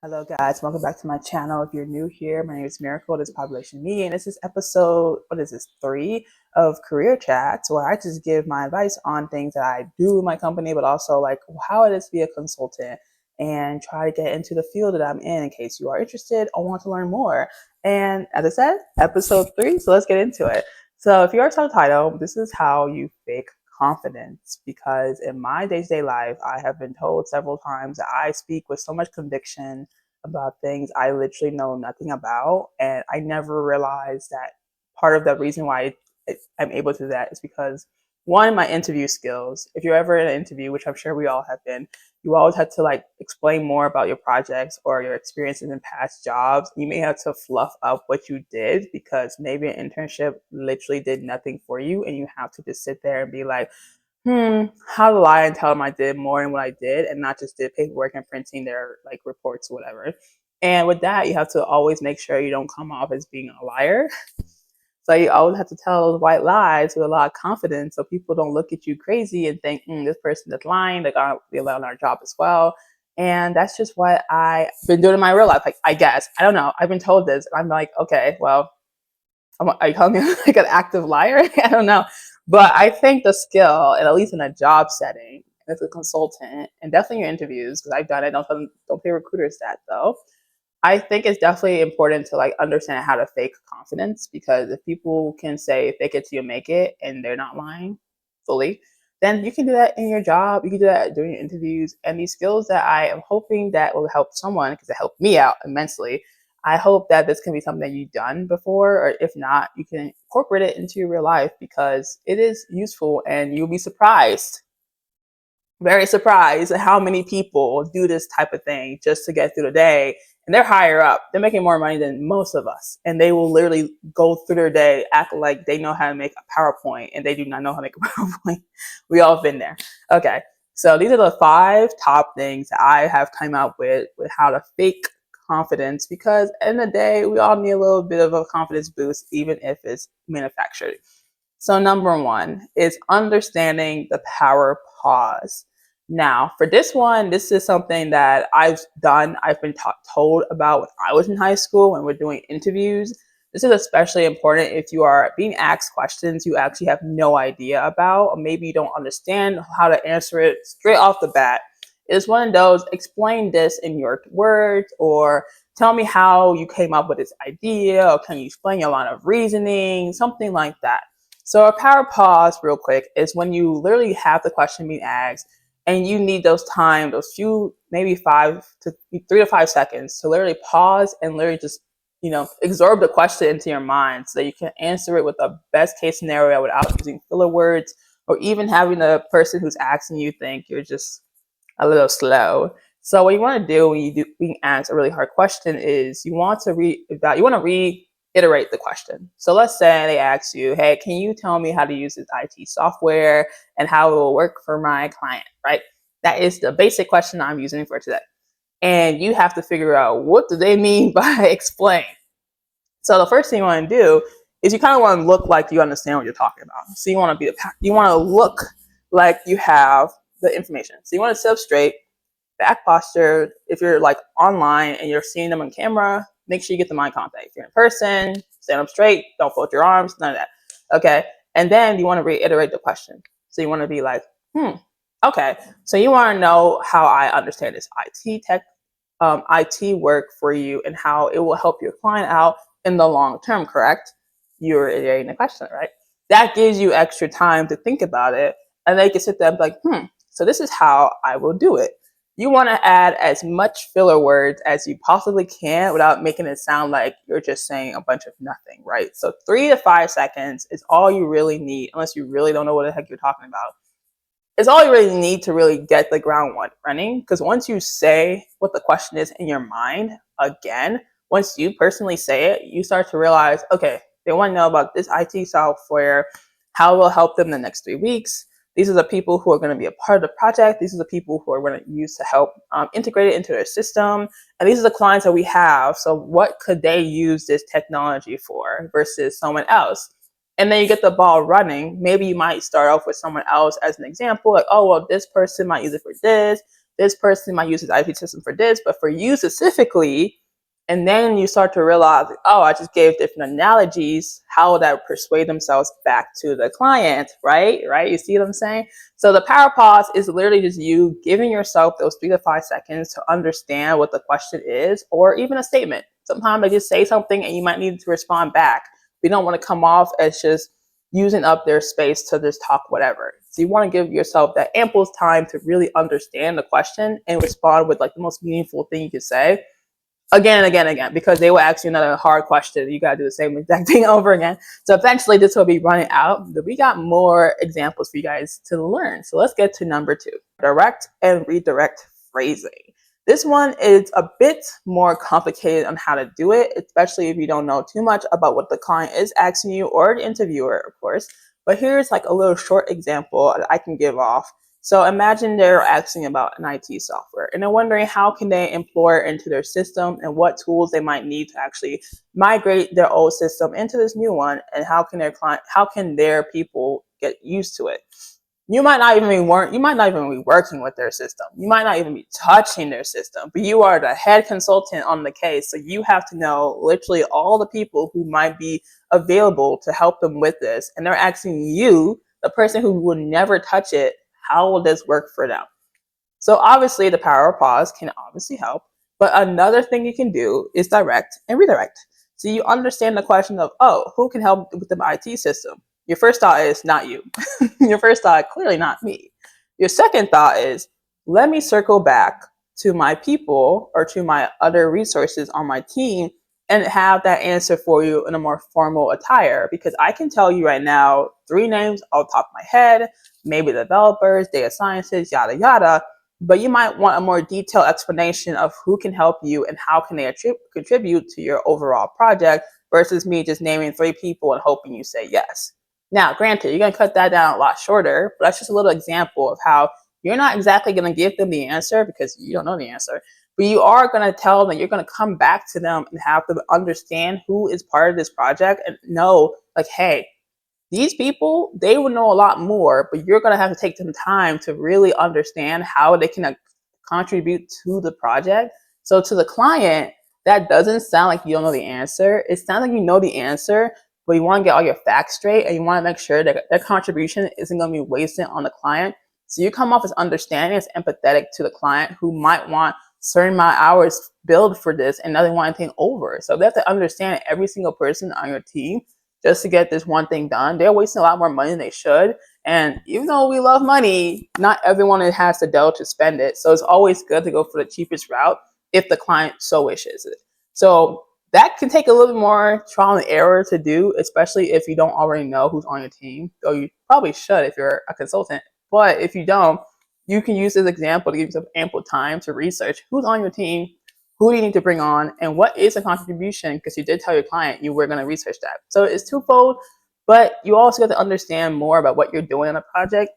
Hello, guys. Welcome back to my channel. If you're new here, my name is Miracle. This is Population Me, and this is episode, what is this, 3 of Career Chats, where I just give my advice on things that I do in my company, but also like how it is to be a consultant and try to get into the field that I'm in case you are interested or want to learn more. And as I said, episode 3, so let's get into it. So if you are subtitled, this is how you fake confidence, because in my day-to-day life I have been told several times that I speak with so much conviction about things I literally know nothing about, and I never realized that part of the reason why I'm able to do that is because, one, my interview skills. If you're ever in an interview, which I'm sure we all have been, you always have to like explain more about your projects or your experiences in past jobs. You may have to fluff up what you did because maybe an internship literally did nothing for you, and you have to just sit there and be like, how to lie and tell them I did more than what I did and not just did paperwork and printing their like reports or whatever. And with that, you have to always make sure you don't come off as being a liar. So you always have to tell those white lies with a lot of confidence so people don't look at you crazy and think, this person is lying, they're gonna be on our job as well. And that's just what I've been doing in my real life. Like, I guess. I don't know. I've been told this. I'm like, okay, well, are you calling me like an active liar? I don't know. But I think the skill, and at least in a job setting, as a consultant, and definitely your interviews, because I've done it, don't pay recruiters that though. I think it's definitely important to like understand how to fake confidence, because if people can say fake it till you make it and they're not lying fully, then you can do that in your job. You can do that during your interviews. And these skills that I am hoping that will help someone, because it helped me out immensely. I hope that this can be something that you've done before, or if not, you can incorporate it into your real life because it is useful, and you'll be surprised, very surprised at how many people do this type of thing just to get through the day. And they're higher up. They're making more money than most of us. And they will literally go through their day, act like they know how to make a PowerPoint, and they do not know how to make a PowerPoint. We all have been there. Okay. So these are the 5 top things that I have come up with how to fake confidence, because at the end of the day, we all need a little bit of a confidence boost, even if it's manufactured. So number 1 is understanding the power pause. Now, for this one, this is something that I've done. I've been told about when I was in high school when we're doing interviews. This is especially important if you are being asked questions you actually have no idea about, or maybe you don't understand how to answer it straight off the bat. It's one of those, explain this in your words, or tell me how you came up with this idea, or can you explain your line of reasoning, something like that. So a power pause, real quick, is when you literally have the question being asked and you need those few, maybe 3 to 5 seconds to literally pause and literally just, absorb the question into your mind so that you can answer it with the best case scenario without using filler words, or even having the person who's asking you think you're just a little slow. So what you want to do when you do being asked a really hard question is you want to reiterate the question. So let's say they ask you, hey, can you tell me how to use this IT software and how it will work for my client, right? That is the basic question I'm using for today. And you have to figure out, what do they mean by explain? So the first thing you want to do is you kind of want to look like you understand what you're talking about. So you want to look like you have the information. So you want to sit up straight, back posture. If you're like online and you're seeing them on camera, make sure you get the eye contact. If you're in person, stand up straight, don't fold your arms, none of that. Okay. And then you want to reiterate the question. So you want to be like, okay. So you want to know how I understand this IT work for you and how it will help your client out in the long term, correct? You're reiterating the question, right? That gives you extra time to think about it. And they can sit there and be like, so this is how I will do it. You want to add as much filler words as you possibly can without making it sound like you're just saying a bunch of nothing, right? So 3 to 5 seconds is all you really need, unless you really don't know what the heck you're talking about. It's all you really need to really get the ground running. Because once you say what the question is in your mind, again, once you personally say it, you start to realize, okay, they want to know about this IT software, how it will help them in the next 3 weeks. These are the people who are going to be a part of the project. These are the people who are going to use to help integrate it into their system. And these are the clients that we have. So what could they use this technology for versus someone else? And then you get the ball running. Maybe you might start off with someone else as an example, like, oh, well, this person might use it for this this person might use his IT system for this, but for you specifically, and then you start to realize, oh, I just gave different analogies, how would that persuade themselves back to the client, right? Right? You see what I'm saying? So the power pause is literally just you giving yourself those 3 to 5 seconds to understand what the question is, or even a statement. Sometimes they just say something and you might need to respond back. We don't want to come off as just using up their space to just talk whatever. So you want to give yourself that ample time to really understand the question and respond with like the most meaningful thing you could say again and again and again, because they will ask you another hard question. You got to do the same exact thing over again. So eventually this will be running out, but we got more examples for you guys to learn. So let's get to number 2, direct and redirect phrasing. This one is a bit more complicated on how to do it, especially if you don't know too much about what the client is asking you, or the interviewer, of course. But here's like a little short example that I can give off. So imagine they're asking about an IT software and they're wondering how can they employ it into their system and what tools they might need to actually migrate their old system into this new one, and how can their people get used to it. You might not even be working with their system. You might not even be touching their system, but you are the head consultant on the case. So you have to know literally all the people who might be available to help them with this. And they're asking you, the person who would never touch it, how will this work for them? So obviously the power of pause can obviously help, but another thing you can do is direct and redirect. So you understand the question of, oh, who can help with the IT system? Your first thought is not you. Your first thought, clearly not me. Your second thought is, let me circle back to my people or to my other resources on my team and have that answer for you in a more formal attire, because I can tell you right now 3 names off the top of my head, maybe developers, data scientists, yada, yada, but you might want a more detailed explanation of who can help you and how can they contribute to your overall project, versus me just naming 3 people and hoping you say yes. Now, granted, you're going to cut that down a lot shorter, but that's just a little example of how you're not exactly going to give them the answer because you don't know the answer, but you are going to tell them, you're going to come back to them and have them understand who is part of this project and know, like, hey, these people, they will know a lot more, but you're going to have to take some time to really understand how they can contribute to the project. So to the client, that doesn't sound like you don't know the answer. It sounds like you know the answer, but you want to get all your facts straight and you want to make sure that their contribution isn't going to be wasted on the client. So you come off as understanding, as empathetic to the client who might want certain amount of hours billed for this and doesn't want anything over. So they have to understand every single person on your team just to get this one thing done. They're wasting a lot more money than they should. And even though we love money, not everyone has the dough to spend it. So it's always good to go for the cheapest route if the client so wishes it. So that can take a little bit more trial and error to do, especially if you don't already know who's on your team, though you probably should if you're a consultant. But if you don't, you can use this example to give yourself ample time to research who's on your team, who do you need to bring on, and what is a contribution, because you did tell your client you were going to research that. So it's twofold, but you also have to understand more about what you're doing on a project,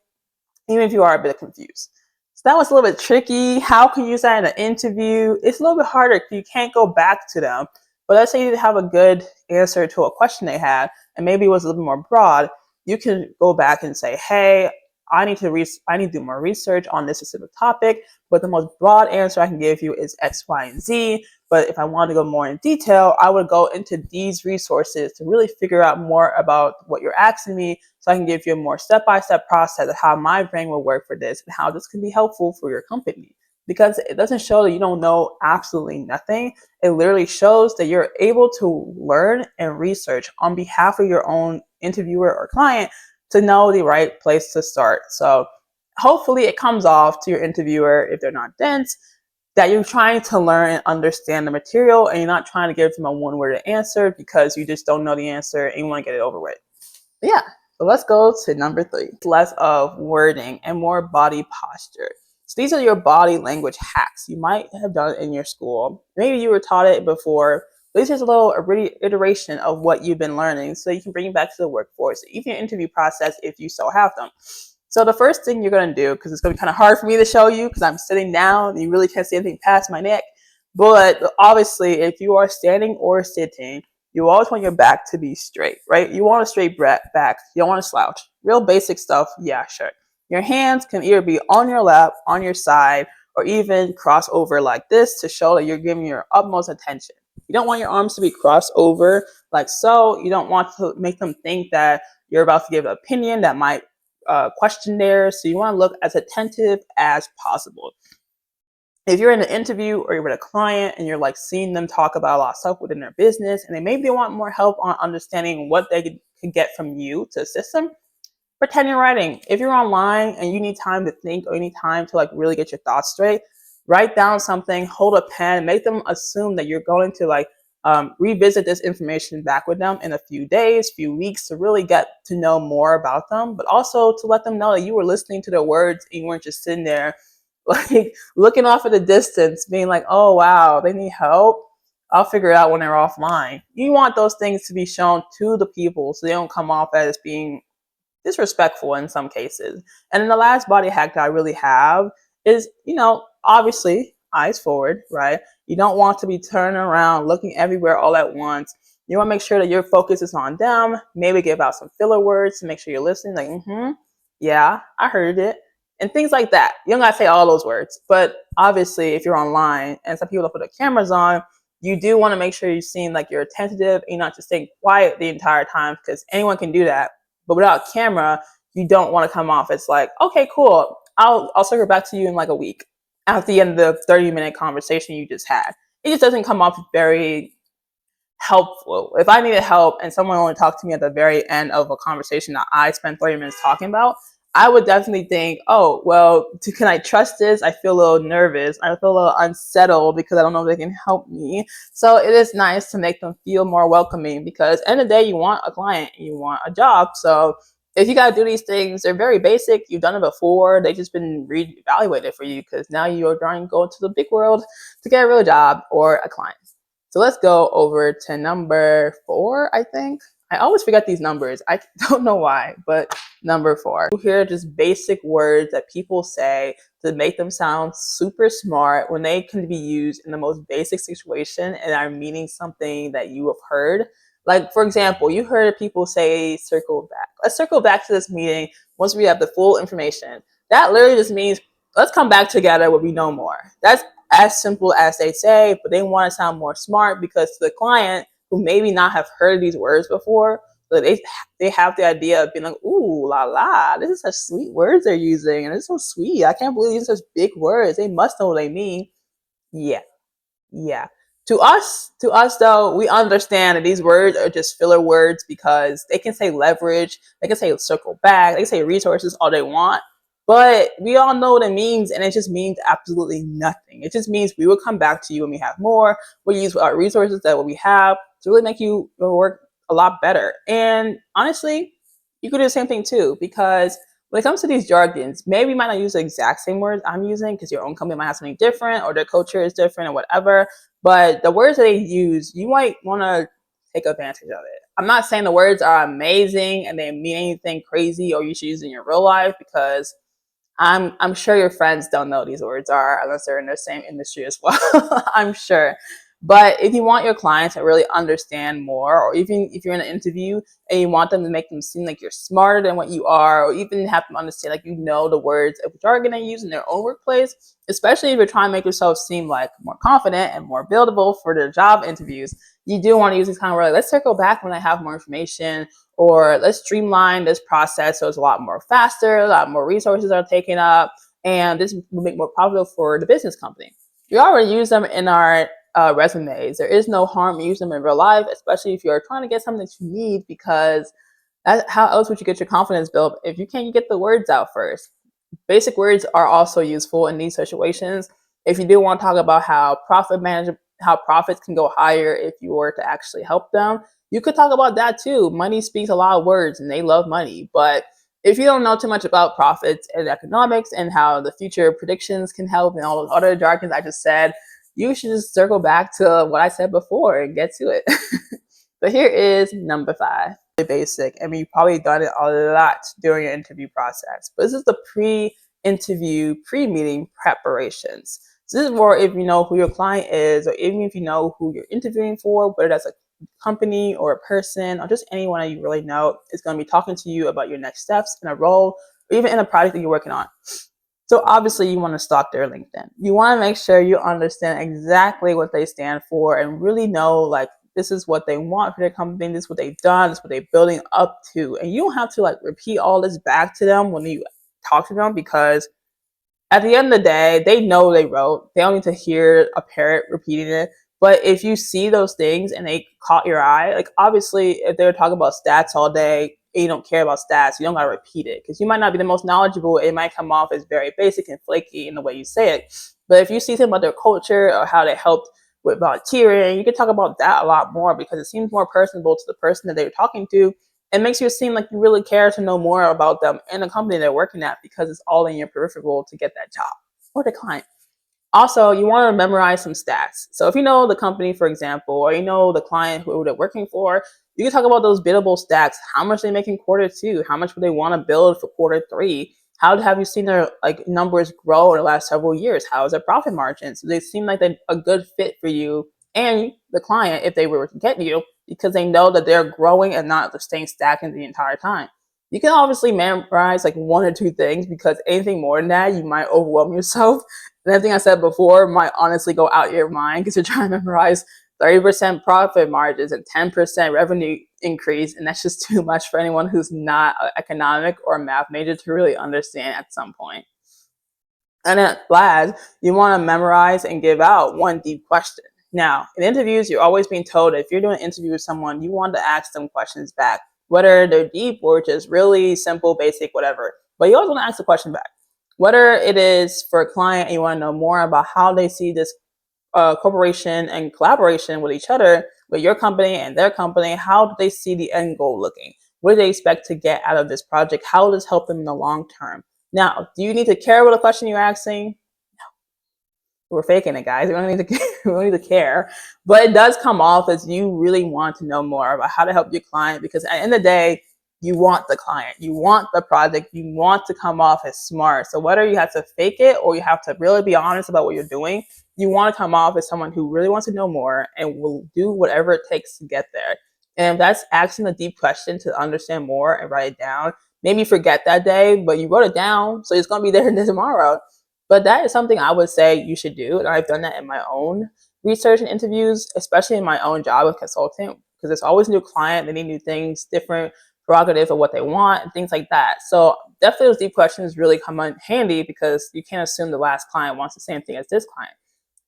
even if you are a bit confused. So that was a little bit tricky. How can you use that in an interview? It's a little bit harder because you can't go back to them. But let's say you have a good answer to a question they had, and maybe it was a little bit more broad. You can go back and say, hey, I need to do more research on this specific topic, but the most broad answer I can give you is X, Y, and Z. But if I want to go more in detail, I would go into these resources to really figure out more about what you're asking me, so I can give you a more step-by-step process of how my brain will work for this and how this can be helpful for your company. Because it doesn't show that you don't know absolutely nothing. It literally shows that you're able to learn and research on behalf of your own interviewer or client to know the right place to start. So hopefully it comes off to your interviewer, if they're not dense, that you're trying to learn and understand the material, and you're not trying to give them a one-word answer because you just don't know the answer and you want to get it over with. But yeah, so let's go to number 3. Less of wording and more body posture. So these are your body language hacks. You might have done it in your school. Maybe you were taught it before. This is a little reiteration of what you've been learning so you can bring it back to the workforce, even your interview process if you so have them. So the first thing you're going to do, because it's going to be kind of hard for me to show you because I'm sitting down and you really can't see anything past my neck. But obviously, if you are standing or sitting, you always want your back to be straight, right? You want a straight back. You don't want to slouch. Real basic stuff. Yeah, sure. Your hands can either be on your lap, on your side, or even cross over like this to show that you're giving your utmost attention. You don't want your arms to be crossed over like so. You don't want to make them think that you're about to give an opinion that might question theirs. So you want to look as attentive as possible. If you're in an interview or you're with a client and you're like seeing them talk about a lot of stuff within their business and they maybe want more help on understanding what they could get from you to assist them, pretend you're writing. If you're online and you need time to think or you need time to like really get your thoughts straight, write down something, hold a pen, make them assume that you're going to like revisit this information back with them in a few days, few weeks to really get to know more about them, but also to let them know that you were listening to their words and you weren't just sitting there like looking off at the distance, being like, oh wow, they need help. I'll figure it out when they're offline. You want those things to be shown to the people so they don't come off as being disrespectful in some cases. And then the last body hack that I really have is, obviously eyes forward, right? You don't want to be turning around, looking everywhere all at once. You want to make sure that your focus is on them. Maybe give out some filler words to make sure you're listening, like, yeah, I heard it. And things like that. You don't gotta say all those words. But obviously, if you're online and some people don't put their cameras on, you do want to make sure you seem like you're attentive and you're not just staying quiet the entire time, because anyone can do that. But without camera, you don't want to come off as like, okay, cool. I'll circle back to you in like a week at the end of the 30-minute conversation you just had. It just doesn't come off very helpful. If I needed help and someone only talked to me at the very end of a conversation that I spent 30 minutes talking about, I would definitely think, oh, well, can I trust this? I feel a little nervous. I feel a little unsettled because I don't know if they can help me. So it is nice to make them feel more welcoming, because at the end of the day, you want a client, you want a job. So if you got to do these things, they're very basic. You've done it before. They've just been reevaluated for you because now you're trying to go into the big world to get a real job or a client. So let's go over to number 4, I think. I always forget these numbers. I don't know why, but number 4. Here are just basic words that people say to make them sound super smart when they can be used in the most basic situation and are meaning something that you have heard. Like, for example, you heard people say circle back. Let's circle back to this meeting once we have the full information. That literally just means let's come back together when we know more. That's as simple as they say, but they want to sound more smart because to the client who maybe not have heard these words before, so they have the idea of being like, ooh, la la, this is such sweet words they're using, and it's so sweet. I can't believe these are such big words. They must know what they mean. Yeah, yeah. To us though, we understand that these words are just filler words because they can say leverage, they can say circle back, they can say resources all they want. But we all know what it means, and it just means absolutely nothing. It just means we will come back to you when we have more. We'll use our resources that what we have to really make your work a lot better. And honestly, you could do the same thing too, because when it comes to these jargons, maybe you might not use the exact same words I'm using because your own company might have something different or their culture is different or whatever. But the words that they use, you might want to take advantage of it. I'm not saying the words are amazing and they mean anything crazy or you should use in your real life, because I'm sure your friends don't know these words are unless they're in the same industry as well. I'm sure. But if you want your clients to really understand more, or even if you're in an interview and you want them to make them seem like you're smarter than what you are, or even have them understand like you know the words of jargon they use in their own workplace, especially if you're trying to make yourself seem like more confident and more buildable for the job interviews, you do want to use this kind of word. Like, let's circle back when I have more information, or let's streamline this process so it's a lot more faster, a lot more resources are taken up, and this will make more profitable for the business company. We already use them in our resumes. There is no harm in using them in real life, especially if you're trying to get something that you need, because how else would you get your confidence built if you can't get the words out first? Basic words are also useful in these situations. If you do want to talk about how profits can go higher if you were to actually help them, you could talk about that too. Money speaks a lot of words and they love money. But if you don't know too much about profits and economics and how the future predictions can help and all those other jargons I just said, you should just circle back to what I said before and get to it. But here is number 5. Basic, and you've probably done it a lot during your interview process. But this is the pre-interview, pre-meeting preparations. So this is more if you know who your client is, or even if you know who you're interviewing for, whether that's a company or a person or just anyone that you really know is going to be talking to you about your next steps in a role or even in a project that you're working on. So obviously you want to stalk their LinkedIn. You want to make sure you understand exactly what they stand for and really know like this is what they want for their company, this is what they've done, this is what they're building up to. And you don't have to like repeat all this back to them when you talk to them, because at the end of the day, they know they wrote. They don't need to hear a parrot repeating it. But if you see those things and they caught your eye, like obviously if they're talking about stats all day and you don't care about stats, you don't gotta repeat it because you might not be the most knowledgeable. It might come off as very basic and flaky in the way you say it. But if you see something about their culture or how they helped with volunteering, you can talk about that a lot more because it seems more personable to the person that they're talking to. It makes you seem like you really care to know more about them and the company they're working at because it's all in your peripheral to get that job or the client. Also, you want to memorize some stats. So if you know the company, for example, or you know the client who they're working for, you can talk about those biddable stats. How much they make in quarter 2? How much would they want to build for quarter 3? How have you seen their like numbers grow in the last several years? How is their profit margin? So they seem like they're a good fit for you and the client if they were to get you, because they know that they're growing and not staying stagnant the entire time. You can obviously memorize like 1 or 2 things because anything more than that, you might overwhelm yourself. And everything I said before might honestly go out your mind because you're trying to memorize 30% profit margins and 10% revenue increase. And that's just too much for anyone who's not an economic or math major to really understand at some point. And then last, you want to memorize and give out one deep question. Now, in interviews, you're always being told that if you're doing an interview with someone, you want to ask them questions back, whether they're deep or just really simple, basic, whatever. But you always want to ask the question back. Whether it is for a client and you want to know more about how they see this corporation and collaboration with each other, with your company and their company, how do they see the end goal looking? What do they expect to get out of this project? How will this help them in the long term? Now, do you need to care what the question you're asking? We're faking it, guys. We don't need to we don't need to care, but it does come off as you really want to know more about how to help your client, because at the end of the day, you want the client, you want the project, you want to come off as smart. So whether you have to fake it or you have to really be honest about what you're doing, you want to come off as someone who really wants to know more and will do whatever it takes to get there. And if that's asking a deep question to understand more and write it down, maybe forget that day, but you wrote it down, so it's going to be there tomorrow. But that is something I would say you should do. And I've done that in my own research and interviews, especially in my own job as a consultant, because there's always a new client, they need new things, different prerogatives of what they want, and things like that. So definitely those deep questions really come in handy because you can't assume the last client wants the same thing as this client.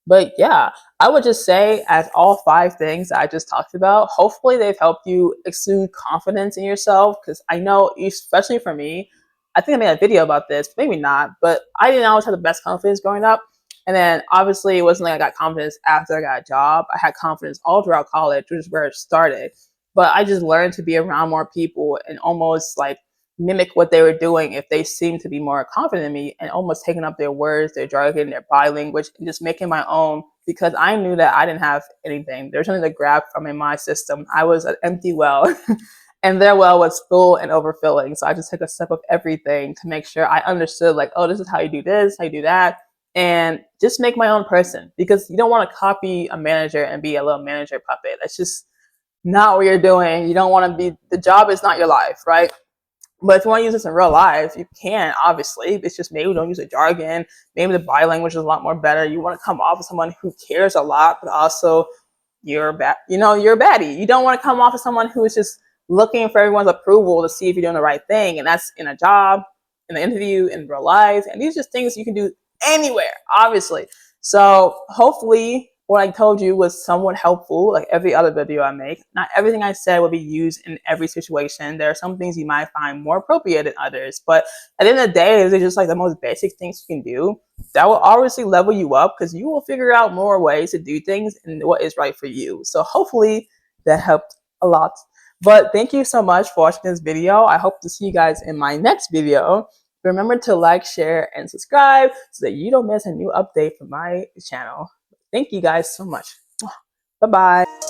But yeah, I would just say, as all 5 things I just talked about, hopefully they've helped you exude confidence in yourself. Because I know, especially for me, I think I made a video about this, maybe not, but I didn't always have the best confidence growing up. And then obviously it wasn't like I got confidence after I got a job. I had confidence all throughout college, which is where it started. But I just learned to be around more people and almost like mimic what they were doing if they seemed to be more confident in me, and almost taking up their words, their jargon, their body language, and just making my own, because I knew that I didn't have anything. There's nothing to grab from in my system. I was an empty well and their well was full and overfilling. So I just took a sip of everything to make sure I understood like, oh, this is how you do this, how you do that. And just make my own person, because you don't want to copy a manager and be a little manager puppet. That's just not what you're doing. You don't want to be, the job is not your life, right? But if you want to use this in real life, you can, obviously. It's just maybe don't use the jargon. Maybe the body language is a lot more better. You want to come off as someone who cares a lot, but also you're you're a baddie. You don't want to come off as someone who is just looking for everyone's approval to see if you're doing the right thing. And that's in a job, in an interview, in real life. And these are just things you can do anywhere, obviously. So hopefully what I told you was somewhat helpful, like every other video I make. Not everything I said will be used in every situation. There are some things you might find more appropriate than others, but at the end of the day, they're just like the most basic things you can do that will obviously level you up, because you will figure out more ways to do things and what is right for you. So hopefully that helped a lot. But thank you so much for watching this video. I hope to see you guys in my next video. Remember to like, share, and subscribe so that you don't miss a new update from my channel. Thank you guys so much. Bye-bye.